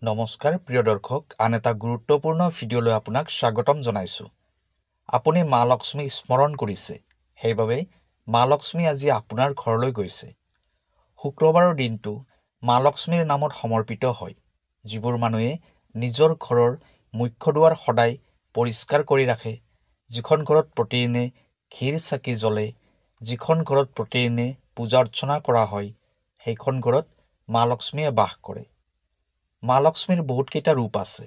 নমস্কাৰ প্ৰিয় দৰ্শক, আন এটা গুৰুত্বপূৰ্ণ ভিডিঅ'লৈ আপোনাক স্বাগতম জনাইছোঁ। আপুনি মা লক্ষ্মীক স্মৰণ কৰিছে, সেইবাবে মা লক্ষ্মী আজি আপোনাৰ ঘৰলৈ গৈছে। শুক্ৰবাৰৰ দিনটো মা লক্ষ্মীৰ নামত সমৰ্পিত হয়। যিবোৰ মানুহে নিজৰ ঘৰৰ মুখ্য দুৱাৰ সদায় পৰিষ্কাৰ কৰি ৰাখে, যিখন ঘৰত প্ৰতিদিনে ঘিৰ চাকি জ্বলে, যিখন ঘৰত প্ৰতিদিনে পূজা অৰ্চনা কৰা হয়, সেইখন ঘৰত মা লক্ষ্মীয়ে বাস কৰে। মা লক্ষ্মীৰ বহুতকেইটা ৰূপ আছে,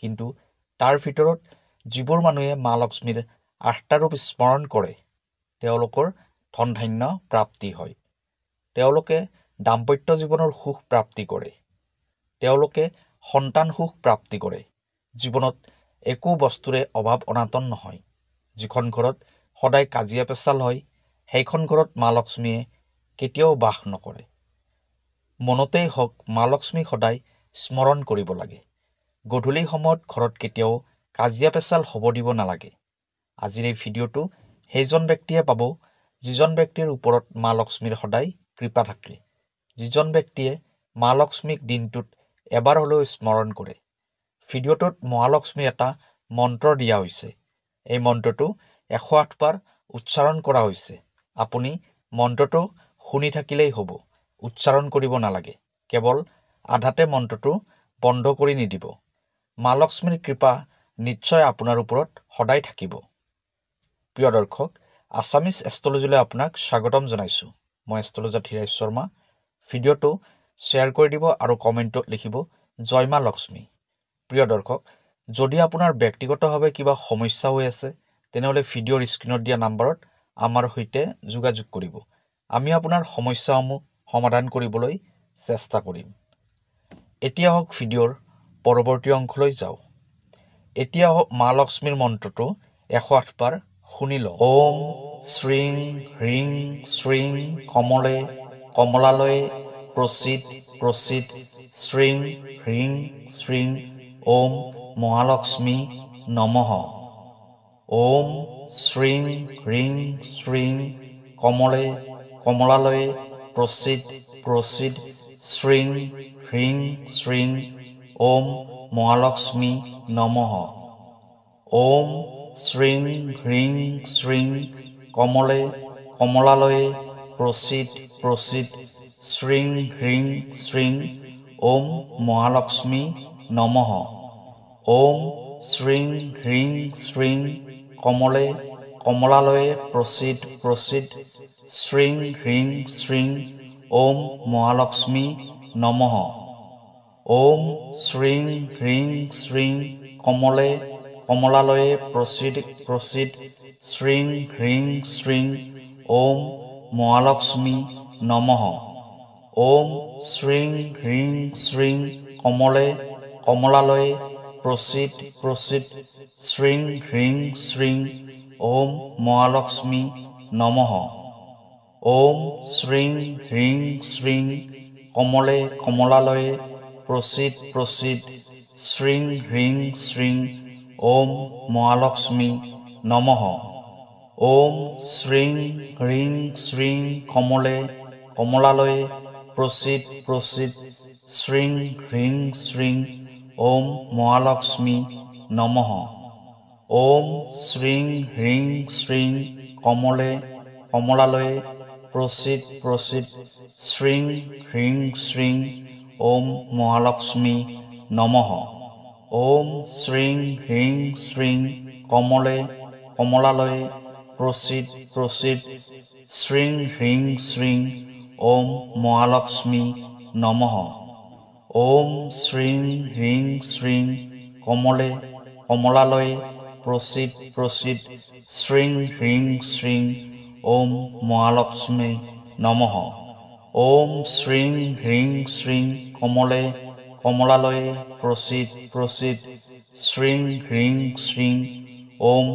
কিন্তু তাৰ ভিতৰত যিবোৰ মানুহে মা লক্ষ্মীৰ আঠটা ৰূপ স্মৰণ কৰে, তেওঁলোকৰ ধন ধান্য প্ৰাপ্তি হয়। তেওঁলোকে দাম্পত্য জীৱনৰ সুখ প্ৰাপ্তি কৰে। তেওঁলোকে সন্তান সুখ প্ৰাপ্তি কৰে। জীৱনত একো বস্তুৰে অভাৱ অনাটন নহয়। যিখন ঘৰত সদায় কাজিয়া পেচাল হয়, সেইখন ঘৰত মা লক্ষ্মীয়ে কেতিয়াও বাস নকৰে। মনতেই হওক, মা লক্ষ্মীক সদায় স্মৰণ কৰিব লাগে। গধূলি সময়ত ঘৰত কেতিয়াও কাজিয়া পেচাল হ'ব দিব নালাগে। আজিৰ এই ভিডিঅ'টো সেইজন ব্যক্তিয়ে পাব, যিজন ব্যক্তিৰ ওপৰত মা লক্ষ্মীৰ সদায় কৃপা থাকে, যিজন ব্যক্তিয়ে মা লক্ষ্মীক দিনটোত এবাৰ হ'লেও স্মৰণ কৰে। ভিডিঅ'টোত মহালক্ষ্মীৰ এটা মন্ত্ৰ দিয়া হৈছে। এই মন্ত্ৰটো 108 বাৰ উচ্চাৰণ কৰা হৈছে। আপুনি মন্ত্ৰটো শুনি থাকিলেই হ'ব, উচ্চাৰণ কৰিব নালাগে। কেৱল আধাতে মন্ত্ৰটো বন্ধ কৰি নিদিব। মা লক্ষ্মীৰ কৃপা নিশ্চয় আপোনাৰ ওপৰত সদায় থাকিব। প্ৰিয় দৰ্শক, আছামিজ এষ্ট্ৰলজীলৈ আপোনাক স্বাগতম জনাইছোঁ। মই এষ্ট্ৰলজাৰ ধীৰাজ শৰ্মা। ভিডিঅ'টো শ্বেয়াৰ কৰি দিব আৰু কমেণ্টত লিখিব জয় মা লক্ষ্মী। প্ৰিয় দৰ্শক, যদি আপোনাৰ ব্যক্তিগতভাৱে কিবা সমস্যা হৈ আছে, তেনেহ'লে ভিডিঅ'ৰ স্ক্ৰীণত দিয়া নম্বৰত আমাৰ সৈতে যোগাযোগ কৰিব। আমি আপোনাৰ সমস্যাসমূহ সমাধান কৰিবলৈ চেষ্টা কৰিম। এতিয়া হওক ভিডিঅ'ৰ পৰৱৰ্তী অংশলৈ যাওঁ। এতিয়া হওক মা লক্ষ্মীৰ মন্ত্ৰটো 108 বাৰ শুনি লওঁ। ওম শ্ৰীং হ্ৰীং শ্ৰীং কমলে কমলালয়ে প্ৰসিদ প্ৰসিদ শ্ৰীং হ্ৰীং শ্ৰীং ওম মহালক্ষ্মী নমঃ। ওম শ্ৰীং হ্ৰীং শ্ৰীং কমলে কমলালয়ে প্ৰসিদ প্ৰসিদ শ্ৰীং হ্ৰীং শ্ৰীং ওম মহালক্ষ্মী নমঃ। ওম শ্ৰীং হ্ৰীং শ্ৰীং কমলে কমলালয়ে প্ৰসিদ প্ৰসিদ শ্ৰীং হ্ৰীং শ্ৰীং ওম মহালক্ষ্মী নমঃ। ওম শ্ৰীং হ্ৰীং শ্ৰীং কমলে কমলালয়ে প্ৰসিদ প্ৰসিদ শ্ৰীং হ্ৰীং শ্ৰীং ওম মহালক্ষ্মী নমঃ। ওম শ্ৰীং হ্ৰীং শ্ৰীং কমলে কমলালয়ে প্ৰসিদ প্ৰসিদ শ্ৰীং হ্ৰীং শ্ৰীং ওম মহালক্ষ্মী নমঃ। ওম শ্ৰীং হ্ৰীং শ্ৰীং কমলে কমলালয়ে প্ৰসিদ প্ৰসিদ শ্ৰীং হ্ৰীং শ্ৰীং ওম মহালক্ষ্মী নমঃ। ওম শ্ৰীং হ্ৰীং শ্ৰীং কমলে কমলালয়ে প্ৰসিদ প্ৰসিদ শ্ৰীং হ্ৰীং শ্ৰীং ওম মহালক্ষ্মী নমঃ। ওম শ্ৰীং হ্ৰীং শ্ৰীং কমলে কমলালয়ে প্ৰসিদ প্ৰসিদ শ্ৰীং হ্ৰীং শ্ৰীং ওম মহালক্ষ্মী নমঃ। ওম শ্ৰীং হ্ৰীং শ্ৰীং কমলে কমলালয়ে প্ৰসিদ প্ৰসিদ শ্ৰীং হ্ৰীং শ্ৰীং ওম মহালক্ষ্মী নমঃ। ওম শ্ৰীং হ্ৰীং শ্ৰীং কমলে কমলালয়ে প্ৰসিদ প্ৰসিদ শ্ৰীং হ্ৰীং শ্ৰীং ওম মহালক্ষ্মী নমঃ। ওম শ্ৰীং হ্ৰীং শ্ৰীং কমলে কমলালয়ে প্ৰসিদ প্ৰসিদ শ্ৰীং হ্ৰীং শ্ৰীং ওম মহালক্ষ্মী নমঃ। ওম শ্ৰীং হ্ৰীং শ্ৰীং কমলে কমলালয়ে প্ৰসিদ প্ৰসিদ শ্ৰীং হ্ৰীং শ্ৰীং ওম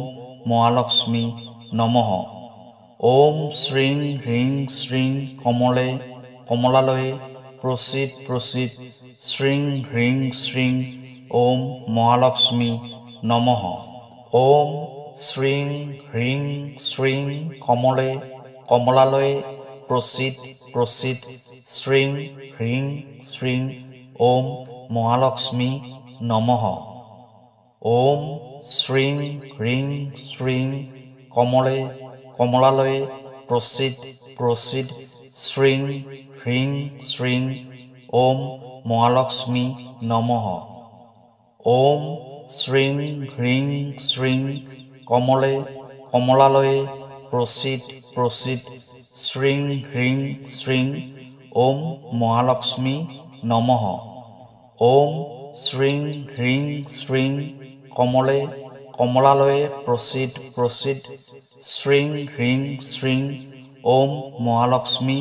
মহালক্ষ্মী নমঃ। ওম শ্ৰীং হ্ৰীং শ্ৰীং কমলে কমলালয়ে প্ৰসিদ প্ৰসিদ শ্ৰীং হ্ৰীং শ্ৰীং ওম মহালক্ষ্মী নমঃ। ওম শ্ৰীং হ্ৰীং শ্ৰীং কমলে কমলালয়ে প্ৰসিদ প্ৰসিদ শ্ৰীং হ্ৰীং শ্ৰীং ওম মহালক্ষ্মী নমঃ। ওম শ্রীং হ্রিং শ্রীং কমলে কমলালয়ে প্রসিদ প্রসিদ শ্রীং হ্রিং শ্রীং ওম মহালক্ষ্মী নমঃ। ওম শ্রীং হ্রিং শ্রীং কমলে কমলালয়ে প্রসিদ প্রসিদ শ্রীং হ্রিং শ্রীং ওম মহালক্ষ্মী নমঃ। ওম শ্রীং হ্রিং শ্রীং কমলে কমলালয়ে প্রসিদ প্রসিদ শ্রীং হ্রিং শ্রীং ওম মহালক্ষ্মী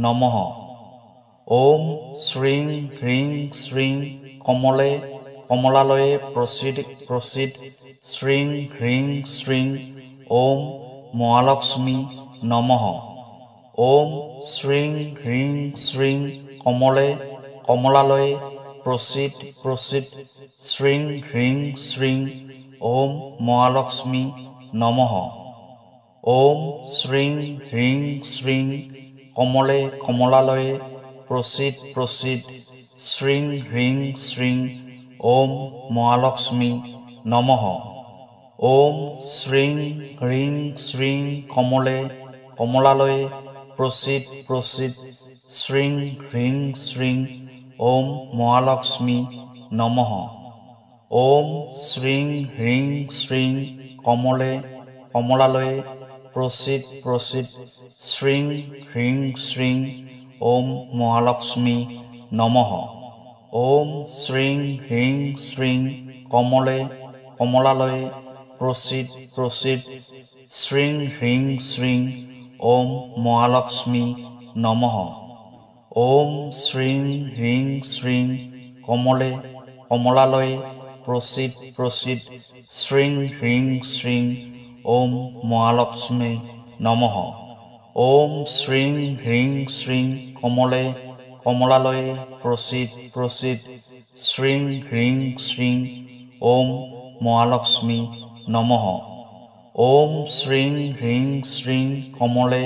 নমঃ। ওম শ্রীং হ্রিং শ্রীং কমলে কমলালয়ে প্রসিদ প্রসিদ শ্রীং হ্রিং শ্রীং ওম মহালক্ষ্মী নমঃ। ওম শ্রীং হ্রিং শ্রীং কমলে কমলালয়ে প্রসিদ প্রসিদ শ্রীং হ্রিং শ্রীং ওম মহালক্ষ্মী নমঃ। ওম শ্রীং হ্রিং শ্রীং কমলে কমলালয়ে প্রসিদ প্রসিদ শ্রীং হ্রিং শ্রীং ওম মহালক্ষ্মী নমঃ। ওম শ্রীং হ্রিং শ্রীং কমলে কমলালয়ে প্রসিদ প্রসিদ শ্রীং হ্রিং শ্রীং ওম মহালক্ষ্মী নমঃ। ওম শ্রীং হ্রিং শ্রীং কমলে কমলালয়ে প্রসিদ প্রসিদ শ্রীং হ্রিং শ্রীং ওম মহালক্ষ্মী নমঃ। ওম শ্রীং হ্রিং শ্রীং কমলে কমলালয়ে প্রসিদ প্রসিদ শ্রীং হ্রিং শ্রীং ওম মহালক্ষ্মী নমঃ। ওম শ্রীং হ্রিং শ্রীং কমলে কমলালয়ে প্রসিদ প্রসিদ শ্রীং হ্রিং শ্রীং ওম মহালক্ষ্মী নমঃ। ওম শ্রীং হ্রিং শ্রীং কমলে কমলালয়ে প্রসিদ প্রসিদ শ্রীং হ্রিং শ্রীং ওম মহালক্ষ্মী নমঃ। ওম শ্রীং হ্রিং শ্রীং কমলে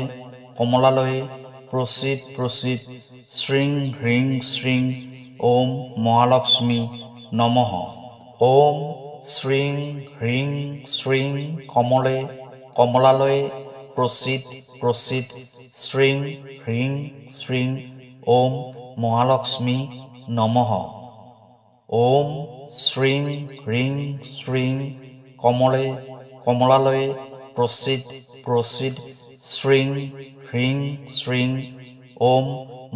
কমলালয়ে প্রসিদ প্রসিদ শ্রীং হ্রিং শ্রীং ওম মহালক্ষ্মী নমঃ। ওম শ্রীং হ্রিং শ্রীং কমলে কমলালয়ে প্রসিদ প্রসিদ শ্রীং হ্রিং শ্রীং ওম মহালক্ষ্মী নমঃ। ওম শ্রীং হ্রিং শ্রীং কমলে কমলালয়ে প্রসিদ প্রসিদ শ্রীং হ্রিং শ্রীং ওম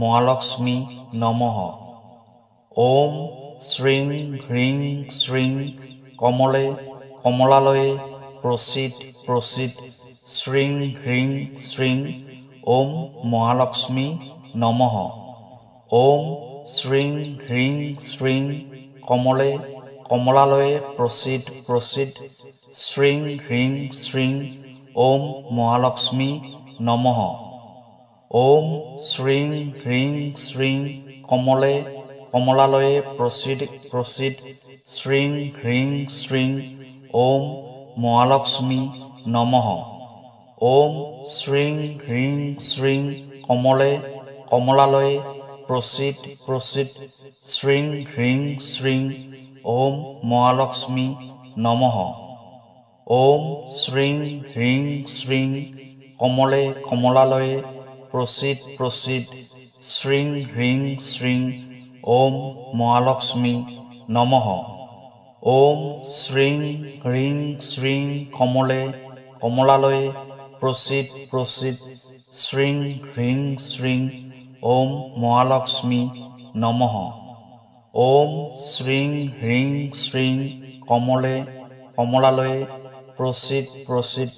মহালক্ষ্মী নমঃ। ওম শ্রীং হ্রিং শ্রীং কমলে কমলালয়ে প্রসিদ প্রসিদ শ্রীং হ্রিং শ্রীং ওম মহালক্ষ্মী নমঃ। ওম শ্রীং হ্রিং শ্রীং কমলে কমলালয়ে প্রসিদ প্রসিদ শ্রীং হ্রিং শ্রীং ওম মহালক্ষ্মী নমঃ। ওম শ্রীং হ্রিং শ্রীং কমলে কমলালয়ে প্রসিদ প্রসিদ শ্রীং হ্রিং শ্রীং ওম মহালক্ষ্মী নমঃ। ওম শ্রীং হ্রিং শ্রীং কমলে কমলালয়ে প্রসিদ প্রসিদ শ্রীং হ্রিং শ্রীং ওম মহালক্ষ্মী নমঃ। ওম শ্রীং হ্রিং শ্রীং কমলে কমলালয়ে প্রসিদ প্রসিদ শ্রীং হ্রিং শ্রীং ওম মহালক্ষ্মী নমঃ। ওম শ্রীং হ্রিং শ্রীং কমলে কমলালয়ে প্রসিদ প্রসিদ শ্রীং হ্রিং শ্রীং ওম মহালক্ষ্মী নমঃ। ওম শ্রীং হ্রিং শ্রীং কমলে কমলালয়ে প্রসিদ প্রসিদ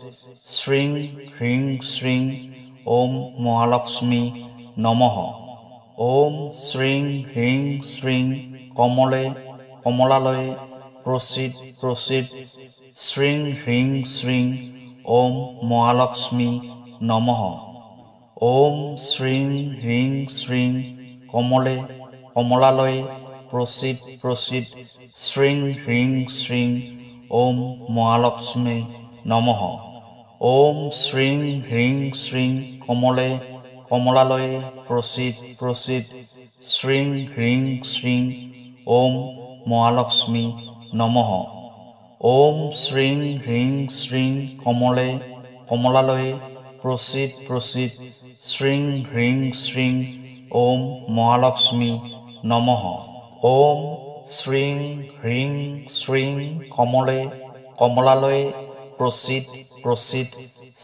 শ্রীং হ্রিং শ্রীং ওম মহালক্ষ্মী নমঃ। ওম শ্রীং হ্রিং শ্রীং কমলে কমলালয়ে প্রসিদ প্রসিদ শ্রীং হ্রিং শ্রীং ওম মহালক্ষ্মী নমঃ। ওম শ্রীং হ্রিং শ্রীং কমলে কমলালয়ে প্রসিদ প্রসিদ শ্রীং হ্রিং শ্রীং ওম মহালক্ষ্মী নমঃ। ওম শ্রীং হ্রিং শ্রীং কমলে কমলালয়ে প্রসিদ প্রসিদ শ্রীং হ্রিং শ্রীং ওম মহালক্ষ্মী নমঃ। ওম শ্রীং হ্রিং শ্রীং কমলে কমলালয়ে প্রসীদ প্রসীদ শ্রীং হ্রিং শ্রীং ওম মহালক্ষ্মী নমঃ। ওম শ্রীং হ্রিং শ্রীং কমলে কমলালয়ে প্রসীদ প্রসীদ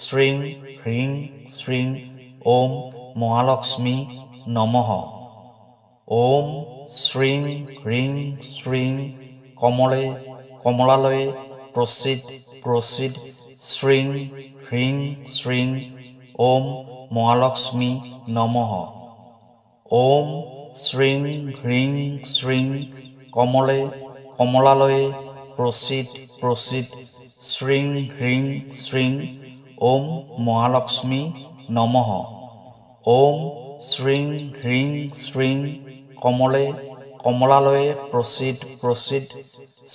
শ্রীং হ্রিং শ্রীং ওম মহালক্ষ্মী নমঃ। ওম শ্রীং হ্রিং শ্রীং কমলে কমলালয়ে প্রসীদ প্রসীদ শ্রীং হ্রিং শ্রীং ওম মহালক্ষ্মী নমঃ। ওম শ্রীং হ্রিং শ্রীং কমলে কমলালয়ে প্রসীদ প্রসীদ শ্রীং হ্রিং শ্রীং ওম মহালক্ষ্মী নমঃ। ওম শ্রীং হ্রিং শ্রীং কমলে কমলালয়ে প্রসীদ প্রসীদ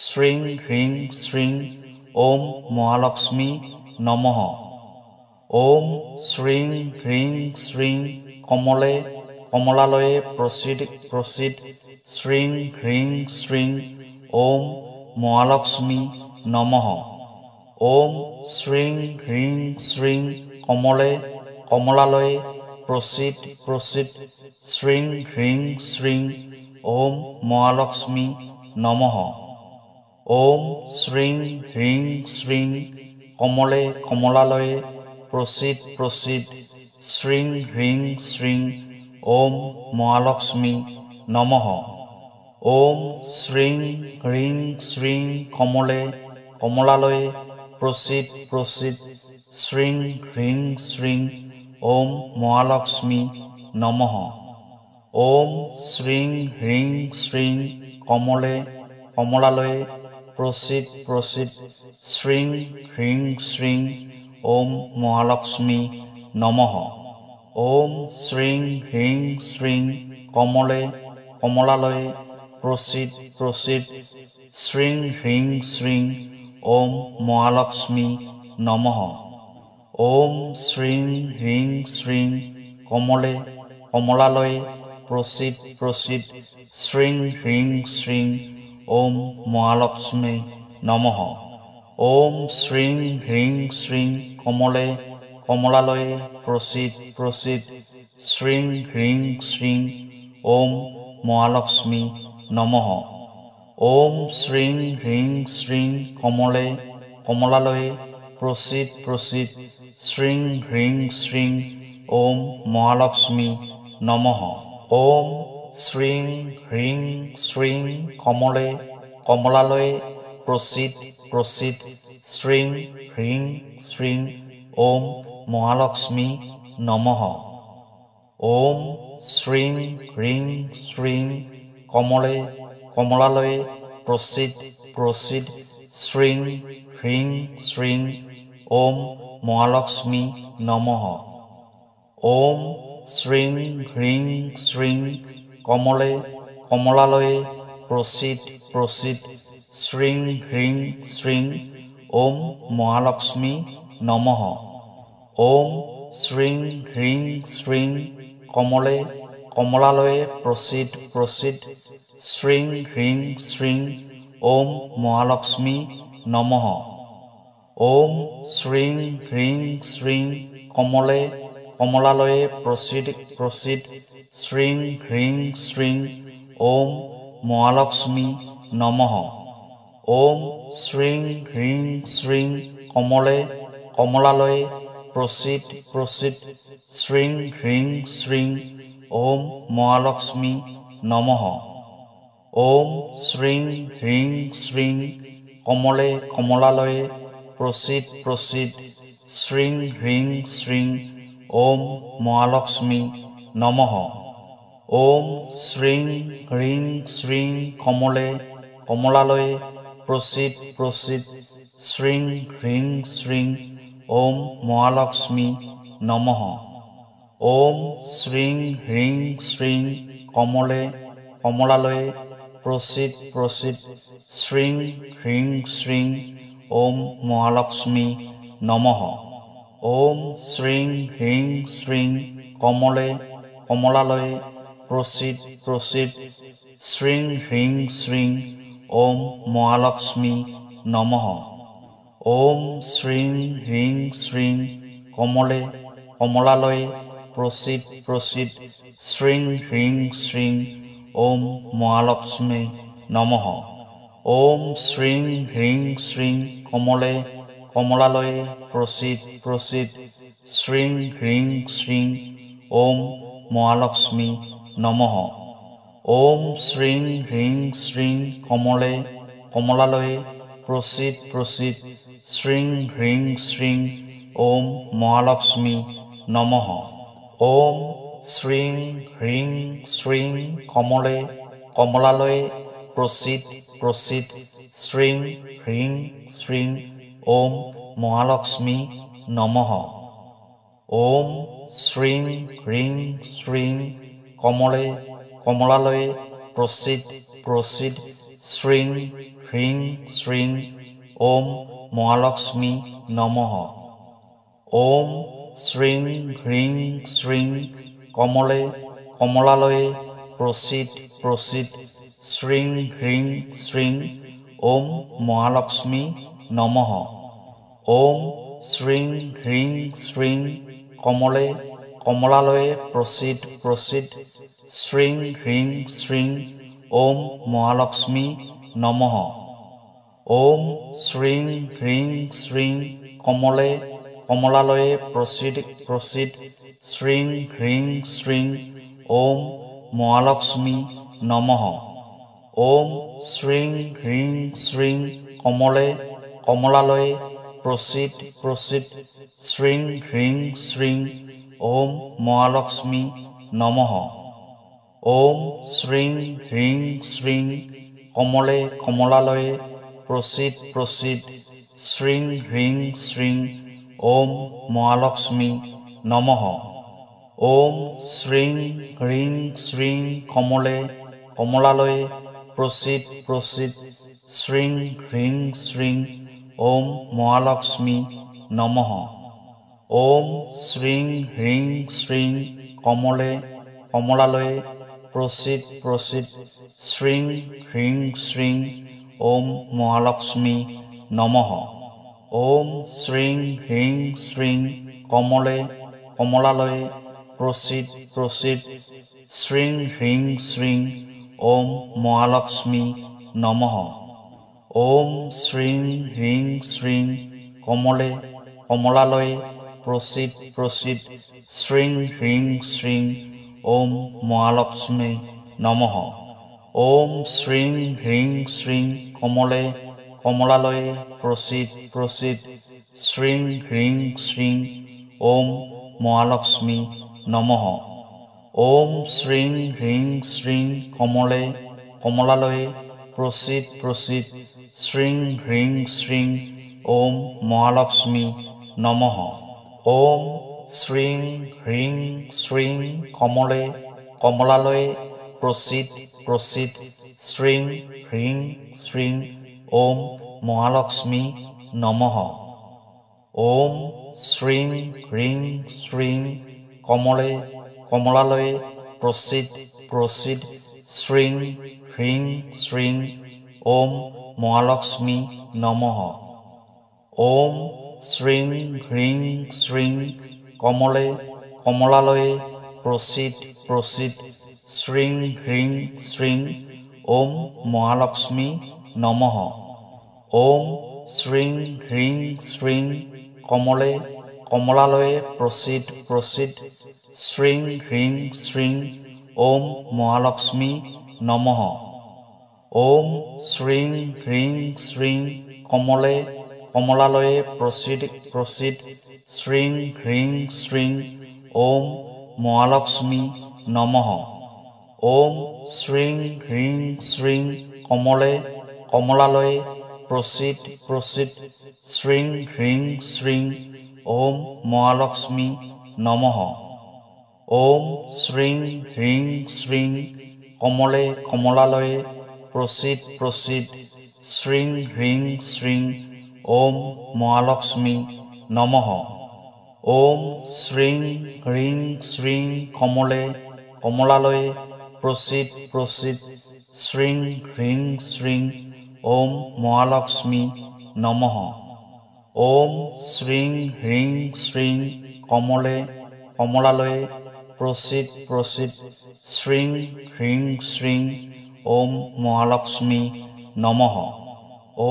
শ্রীং হ্রিং শ্রীং ওম মহালক্ষ্মী নমঃ। ওম শ্রীং হ্রিং শ্রীং কমলে কমলালয়ে প্রসীদ প্রসীদ শ্রীং হ্রিং শ্রীং ওম মহালক্ষ্মী নমঃ। ওম শ্রীং হ্রিং শ্রীং কমলে কমলালয়ে প্রসীদ প্রসীদ শ্রীং হ্রিং শ্রীং ওম মহালক্ষ্মী নমঃ। ওম শ্রীং হ্রিং শ্রীং কমলে কমলালয়ে প্রসীদ প্রসীদ শ্রীং হ্রিং শ্রীং ওম মহালক্ষ্মী নমঃ। ওম শ্রীং হ্রিং শ্রীং কমলে কমলালয়ে প্রসীদ প্রসীদ শ্রীং হ্রিং শ্রীং ওম মহালক্ষ্মী নমঃ। ওম শ্রীং হ্রিং শ্রীং কমলে কমলালয়ে প্রসীদ প্রসীদ শ্রীং হ্রিং শ্রীং ওম মহালক্ষ্মী নমঃ। ওম শ্রীং হ্রিং শ্রীং কমলে কমলালয়ে প্রসীদ প্রসীদ শ্রীং হ্রিং শ্রীং ওম মহালক্ষ্মী নমঃ। ওম শ্রীং হ্রিং শ্রীং কমলে কমলালয়ে প্রসীদ প্রসীদ শ্রীং হ্রিং শ্রীং ওম মহালক্ষ্মী নমঃ। ওম শ্রীং হ্রিং শ্রীং কমলে কমলালয়ে প্রসীদ প্রসীদ শ্রীং হ্রিং শ্রীং ওম মহালক্ষ্মী নমঃ। ওম শ্রীং হ্রিং শ্রীং কমলে কমলালয়ে প্রসীদ প্রসীদ শ্রীং হ্রিং শ্রীং ওম মহালক্ষ্মী নমঃ। ওম শ্রীং হ্রিং শ্রীং কমলে কমলালয়ে প্রসীদ প্রসীদ শ্রীং হ্রিং শ্রীং ওম মহালক্ষ্মী নমঃ। ওম শ্রীং হ্রিং শ্রীং কমলে কমলালয়ে প্রসীদ প্রসীদ শ্রীং হ্রিং শ্রীং ওম মহালক্ষ্মী নমঃ। ওম শ্রীং হ্রিং শ্রীং কমলে কমলালয়ে প্রসীদ প্রসীদ শ্রীং হ্রিং শ্রীং ওম মহালক্ষ্মী নমঃ। ওম শ্রীং হ্রিং শ্রীং কমলে কমলালয়ে প্রসীদ প্রসীদ শ্রীং হ্রিং শ্রীং ওম মহালক্ষ্মী নমঃ। ওম শ্রীং হ্রিং শ্রীং কমলে কমলালয়ে প্রসীদ প্রসীদ শ্রীং হ্রিং শ্রীং ওম মহালক্ষ্মী নমঃ। ওম শ্রীং হ্রিং শ্রীং কমলে কমলালয়ে প্রসীদ প্রসীদ শ্রীং হ্রিং শ্রীং ওম মহালক্ষ্মী নমঃ। ওম শ্রীং হ্রিং শ্রীং কমলে কমলালয়ে প্রসীদ প্রসীদ শ্রীং হ্রিং শ্রীং ওম মহালক্ষ্মী নমঃ। ওম শ্রীং হ্রিং শ্রীং কমলে কমলালয়ে প্রসীদ প্রসীদ শ্রীং হ্রিং শ্রীং ওম মহালক্ষ্মী নমঃ। ওম শ্রীং হ্রিং শ্রীং কমলে কমলালয়ে প্রসীদ প্রসীদ শ্রীং হ্রিং শ্রীং ওম মহালক্ষ্মী নমঃ। ওম শ্রীং হ্রিং শ্রীং কমলে কমলালয়ে প্রসীদ প্রসীদ শ্রীং হ্রিং শ্রীং ওম মহালক্ষ্মী নমঃ। ওম শ্রীং হ্রিং শ্রীং কমলে কমলালয়ে প্রসীদ প্রসীদ শ্রীং হ্রিং শ্রীং ওম মহালক্ষ্মী নমঃ। ওম শ্রীং হ্রিং শ্রীং কমলে কমলালয়ে প্রসীদ প্রসীদ শ্রীং হ্রিং শ্রীং ওম মহালক্ষ্মী নমঃ। ওম শ্রীং হ্রিং শ্রীং কমলে কমলালয়ে প্রসীদ প্রসীদ শ্রীং হ্রিং শ্রীং ওম মহালক্ষ্মী নমঃ। ওম শ্রীং হ্রিং শ্রীং কমলে কমলালয়ে প্রসীদ প্রসীদ শ্রীং হ্রিং শ্রীং ওম মহালক্ষ্মী নমঃ। ওম শ্রীং হ্রিং শ্রীং কমলে কমলালয়ে প্রসীদ প্রসীদ শ্রীং হ্রিং শ্রীং ওম মহালক্ষ্মী নমঃ। ওম শ্রীং হ্রিং শ্রীং কমলে কমলালয়ে প্রসীদ প্রসীদ শ্রীং হ্রিং শ্রীং ওম মহালক্ষ্মী নমঃ। ওম শ্রীং হ্রিং শ্রীং কমলে কমলালয়ে প্রসীদ প্রসীদ শ্রীং হ্রিং শ্রীং ওম মহালক্ষ্মী নমঃ। ওম শ্রীং হ্রিং শ্রীং কমলে কমলালয়ে প্রসীদ প্রসীদ শ্রীং হ্রিং শ্রীং ওম মহালক্ষ্মী নমঃ। ওম শ্রীং হ্রিং শ্রীং কমলে কমলালয়ে প্রসীদ প্রসীদ শ্রীং হ্রিং শ্রীং ওম মহালক্ষ্মী নমঃ। ওম শ্রীং হ্রিং শ্রীং কমলে কমলালয়ে প্রসীদ প্রসীদ শ্রীং হ্রিং শ্রীং ওম মহালক্ষ্মী নমঃ। ওম শ্রীং হ্রিং শ্রীং কমলে কমলালয়ে প্রসীদ প্রসীদ শ্রীং হ্রিং শ্রীং ওম মহালক্ষ্মী নমঃ। ওম শ্রীং হ্রিং শ্রীং কমলে কমলালয়ে প্রসীদ প্রসীদ শ্রীং হ্রিং শ্রীং ওম মহালক্ষ্মী নমঃ। ওম শ্রীং হ্রিং শ্রীং কমলে কমলালয়ে প্রসীদ প্রসীদ শ্রীং হ্রিং শ্রীং ওম মহালক্ষ্মী নমঃ। ওম শ্রীং হ্রিং শ্রীং কমলে কমলালয়ে প্রসীদ প্রসীদ শ্রীং হ্রিং শ্রীং ওম মহালক্ষ্মী নমঃ। ওম শ্রীং হ্রিং শ্রীং কমলে কমলালয়ে প্রসীদ প্রসীদ শ্রীং হ্রিং শ্রীং ওম মহালক্ষ্মী নমঃ। ওম শ্রীং হ্রিং শ্রীং কমলে কমলালয়ে প্রসীদ প্রসীদ শ্রীং হ্রিং শ্রীং ওম মহালক্ষ্মী নমঃ। ওম শ্রীং হ্রিং শ্রীং কমলে কমলালয়ে প্রসীদ প্রসীদ শ্রীং হ্রিং শ্রীং ওম মহালক্ষ্মী নমঃ। ওম শ্রীং হ্রিং শ্রীং কমলে কমলালয়ে প্রসীদ প্রসীদ শ্রীং হ্রিং শ্রীং ওম মহালক্ষ্মী নমঃ। ওম শ্রীং হ্রিং শ্রীং কমলে কমলালয়ে প্রসীদ প্রসীদ শ্রীং হ্রিং শ্রীং ওম মহালক্ষ্মী নমঃ। ওম শ্রীং হ্রিং শ্রীং কমলে কমলালয়ে প্রসীদ প্রসীদ শ্রীং হ্রিং শ্রীং ওম মহালক্ষ্মী নমঃ। ওম শ্রীং হ্রিং শ্রীং কমলে কমলালয়ে প্রসীদ প্রসীদ শ্রীং হ্রিং শ্রীং ওম মহালক্ষ্মী নমঃ। ওম শ্রীং হ্রিং শ্রীং কমলে কমলালয়ে প্রসীদ প্রসীদ শ্রীং হ্রিং শ্রীং ওম মহালক্ষ্মী নমঃ। ওম শ্রীং হ্রিং শ্রীং কমলে কমলালয়ে প্রসীদ প্রসীদ শ্রীং হ্রিং শ্রীং ওম মহালক্ষ্মী নমঃ। ওম শ্রীং হ্রিং শ্রীং কমলে কমলালয়ে প্রসীদ প্রসীদ শ্রীং হ্রিং শ্রীং ওম মহালক্ষ্মী নমঃ। ওম শ্রীং হ্রিং শ্রীং কমলে কমলালয়ে প্রসীদ প্রসীদ শ্রীং হ্রিং শ্রীং ওম মহালক্ষ্মী নমঃ।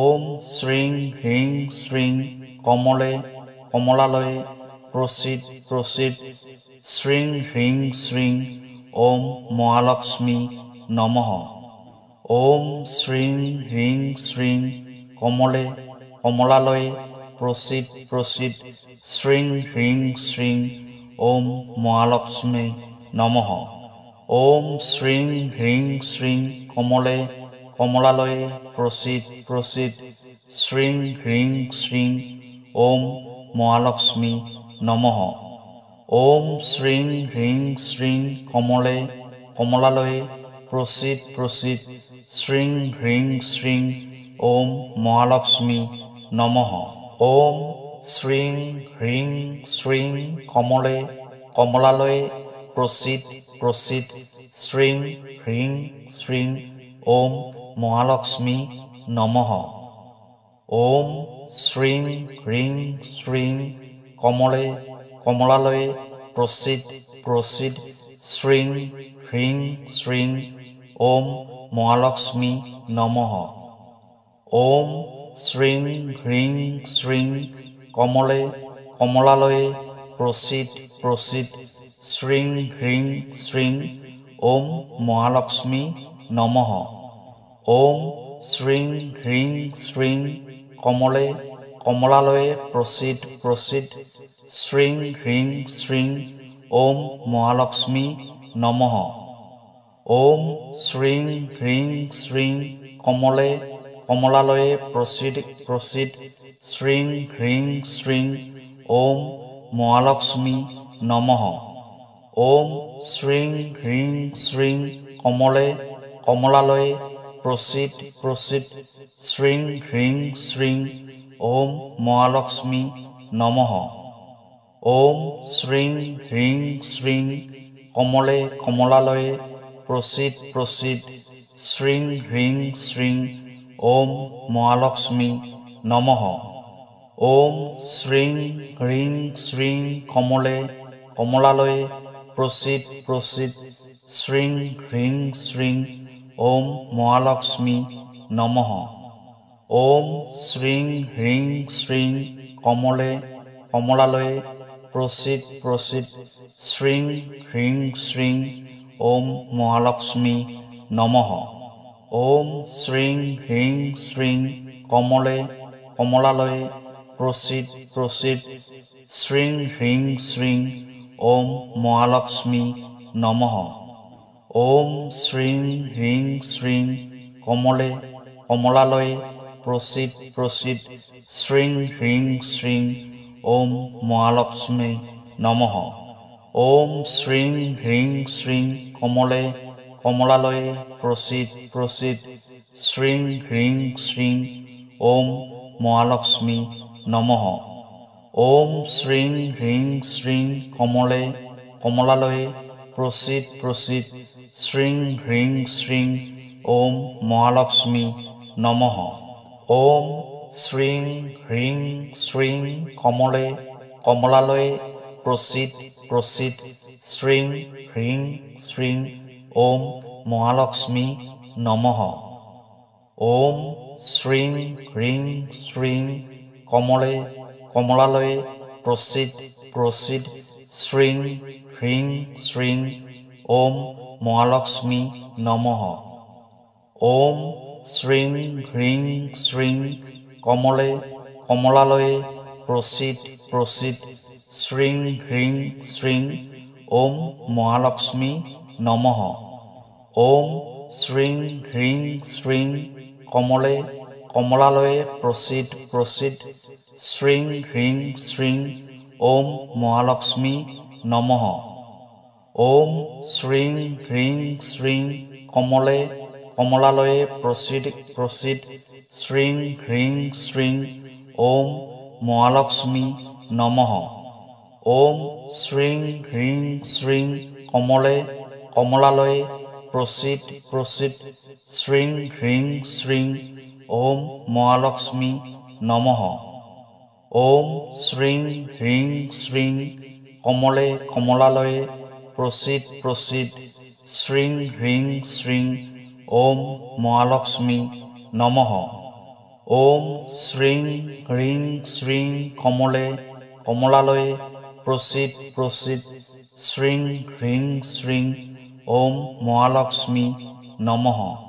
ওম শ্রীং হ্রিং শ্রীং কমলে কমলালয়ে প্রসীদ প্রসীদ শ্রীং হ্রিং শ্রীং ওম মহালক্ষ্মী নমঃ। ওম শ্রীং হ্রিং শ্রীং কমলে কমলালয়ে প্রসীদ প্রসীদ শ্রীং হ্রিং শ্রীং ওম মহালক্ষ্মী নমঃ। ওম শ্রীং হ্রিং শ্রীং কমলে কমলালয়ে প্রসীদ প্রসীদ শ্রীং হ্রিং শ্রীং ওম মহালক্ষ্মী নমঃ। ওম শ্রীং হ্রিং শ্রীং কমলে কমলালয়ে প্রসীদ প্রসীদ শ্রীং হ্রিং শ্রীং ওম মহালক্ষ্মী নমঃ। ওম শ্রীং হ্রিং শ্রীং কমলে কমলালয়ে প্রসীদ প্রসীদ শ্রীং হ্রিং শ্রীং ওম মহালক্ষ্মী নমঃ। ওম শ্রীং হ্রিং শ্রীং কমলে কমলালয়ে প্রসীদ প্রসীদ শ্রীং হ্রিং শ্রীং ওম মহালক্ষ্মী নমঃ। ওম শ্রীং হ্রিং শ্রীং কমলে কমলালয়ে প্রসীদ প্রসীদ শ্রীং হ্রিং শ্রীং ওম মহালক্ষ্মী নমঃ। ওম শ্রীং হ্রিং শ্রীং কমলে কমলালয়ে প্রসীদ প্রসীদ শ্রীং হ্রিং শ্রীং ওম মহালক্ষ্মী নমঃ। ওম শ্রীং হ্রিং শ্রীং কমলে কমলালয়ে প্রসীদ প্রসীদ শ্রীং হ্রিং শ্রীং ওম মহালক্ষ্মী নমঃ। ওম শ্রীং হ্রিং শ্রীং কমলে কমলালয়ে প্রসীদ প্রসীদ শ্রীং হ্রিং শ্রীং ওম মহালক্ষ্মী নমঃ। ওম শ্রীং হ্রিং শ্রীং কমলে কমলালয়ে প্রসীদ প্রসীদ শ্রীং হ্রিং শ্রীং ওম মহালক্ষ্মী নমঃ। ওম শ্রীং হ্রিং শ্রীং কমলে কমলালয়ে প্রসীদ প্রসীদ শ্রীং হ্রিং শ্রীং ওম মহালক্ষ্মী নমঃ। ওম শ্রীং হ্রিং শ্রীং কমলে কমলালয়ে প্রসীদ প্রসীদ শ্রীং হ্রিং শ্রীং ওম মহালক্ষ্মী নমঃ। ওম শ্রীং হ্রিং শ্রীং কমলে কমলালয়ে প্রসীদ প্রসীদ শ্রীং হ্রিং শ্রীং ওম মহালক্ষ্মী নমঃ। ওম শ্রীং হ্রিং শ্রীং কমলে কমলালয়ে প্রসীদ প্রসীদ শ্রীং হ্রিং শ্রীং ওম মহালক্ষ্মী নমঃ। ওম শ্রীং হ্রিং শ্রীং কমলে কমলালয়ে প্রসীদ প্রসীদ শ্রীং হ্রিং শ্রীং ওম মহালক্ষ্মী নমঃ। ওম শ্রীং হ্রিং শ্রীং কমলে কমলালয়ে প্রসীদ প্রসীদ শ্রীং হ্রিং শ্রীং ওম মহালক্ষ্মী নমঃ। ওম শ্রীং হ্রিং শ্রীং কমলে কমলালয়ে প্রসীদ প্রসীদ শ্রীং হ্রিং শ্রীং ওম মহালক্ষ্মী নমঃ। ওম শ্রীং হ্রিং শ্রীং কমলে কমলালয়ে প্রসীদ প্রসীদ শ্রীং হ্রিং শ্রীং ওম মহালক্ষ্মী নমঃ। ওম শ্রীং হ্রিং শ্রীং কমলে কমলালয়ে প্রসীদ প্রসীদ শ্রীং হ্রিং শ্রীং ওম মহালক্ষ্মী নমঃ। ওম শ্রীং হ্রিং শ্রীং কমলে কমলালয়ে প্রসীদ প্রসীদ শ্রীং হ্রিং শ্রীং ওম মহালক্ষ্মী নমঃ। ওম শ্রীং হ্রিং শ্রীং কমলে কমলালয়ে প্রসীদ প্রসীদ শ্রীং হ্রিং শ্রীং ওম মহালক্ষ্মী নমঃ। ওম শ্রীং হ্রিং শ্রীং কমলে কমলালয়ে প্রসিদ প্রসিদ শ্রীং হ্রিং শ্রীং ওম মহালক্ষ্মী নমঃ ওম শ্রীং হ্রিং শ্রীং কমলে কমলালয়ে প্রসিদ প্রসিদ শ্রীং হ্রিং শ্রীং ওম মহালক্ষ্মী নমঃ ওম শ্রীং হ্রিং শ্রীং কমলে কমলালয়ে প্রসিদ প্রসিদ শ্রীং হ্রিং শ্রীং ওম মহালক্ষ্মী নমঃ।